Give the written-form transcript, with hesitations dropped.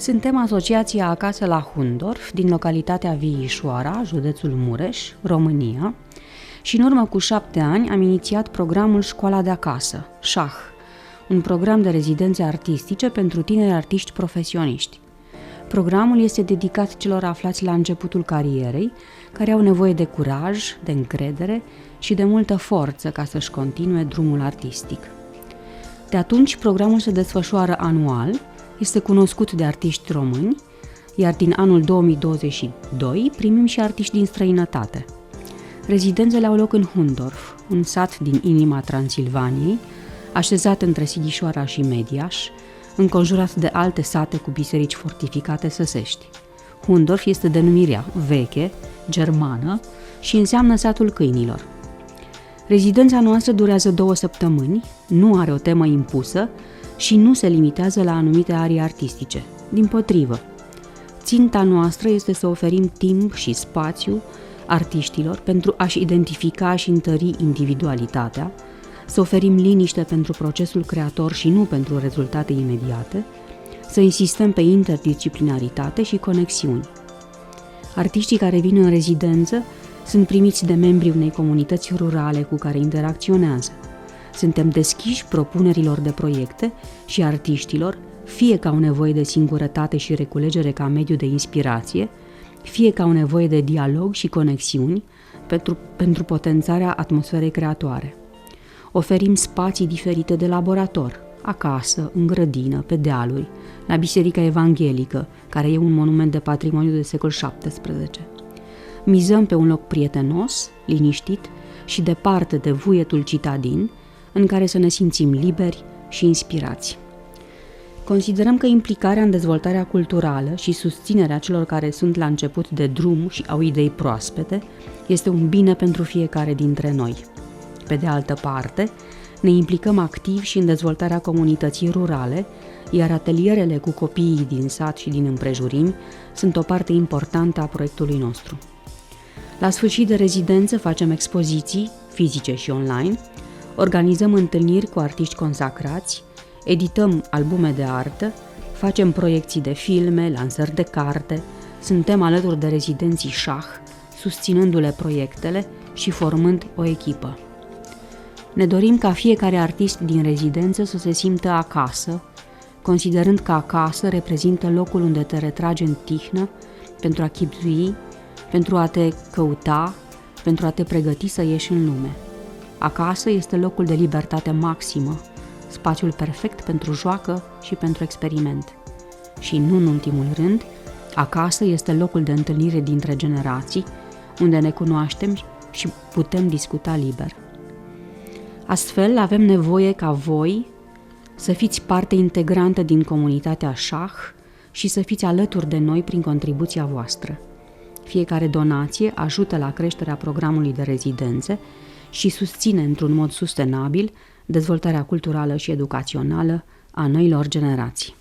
Suntem asociația Acasă la Hundorf, din localitatea Viișoara, județul Mureș, România, și în urmă cu 7 ani am inițiat programul Școala de Acasă, șah, un program de rezidențe artistice pentru tineri artiști profesioniști. Programul este dedicat celor aflați la începutul carierei, care au nevoie de curaj, de încredere și de multă forță ca să-și continue drumul artistic. De atunci, programul se desfășoară anual, este cunoscut de artiști români, iar din anul 2022 primim și artiști din străinătate. Rezidențele au loc în Hundorf, un sat din inima Transilvaniei, așezat între Sighișoara și Mediaș, înconjurat de alte sate cu biserici fortificate săsești. Hundorf este denumirea veche, germană, și înseamnă satul câinilor. Rezidența noastră durează 2 săptămâni, nu are o temă impusă și nu se limitează la anumite arii artistice. Dimpotrivă, ținta noastră este să oferim timp și spațiu artiștilor pentru a-și identifica și întări individualitatea, să oferim liniște pentru procesul creator și nu pentru rezultate imediate, să insistăm pe interdisciplinaritate și conexiuni. Artiștii care vin în rezidență sunt primiți de membrii unei comunități rurale cu care interacționează. Suntem deschiși propunerilor de proiecte și artiștilor, fie că au nevoie de singurătate și reculegere ca mediu de inspirație, fie că au nevoie de dialog și conexiuni pentru potențarea atmosferei creatoare. Oferim spații diferite de laborator, acasă, în grădină, pe dealuri, la Biserica Evanghelică, care e un monument de patrimoniu de secol XVII. Mizăm pe un loc prietenos, liniștit și departe de vuietul citadin, în care să ne simțim liberi și inspirați. Considerăm că implicarea în dezvoltarea culturală și susținerea celor care sunt la început de drum și au idei proaspete este un bine pentru fiecare dintre noi. Pe de altă parte, ne implicăm activ și în dezvoltarea comunității rurale, iar atelierele cu copiii din sat și din împrejurimi sunt o parte importantă a proiectului nostru. La sfârșit de rezidență facem expoziții, fizice și online, organizăm întâlniri cu artiști consacrați, edităm albume de artă, facem proiecții de filme, lansări de carte, suntem alături de rezidenții șah, susținându-le proiectele și formând o echipă. Ne dorim ca fiecare artist din rezidență să se simtă acasă, considerând că acasă reprezintă locul unde te retragi în tihnă pentru a chibzui, pentru a te căuta, pentru a te pregăti să ieși în lume. Acasă este locul de libertate maximă, spațiul perfect pentru joacă și pentru experiment. Și nu în ultimul rând, acasă este locul de întâlnire dintre generații, unde ne cunoaștem și putem discuta liber. Astfel, avem nevoie ca voi să fiți parte integrantă din comunitatea șah și să fiți alături de noi prin contribuția voastră. Fiecare donație ajută la creșterea programului de rezidențe și susține într-un mod sustenabil dezvoltarea culturală și educațională a noilor generații.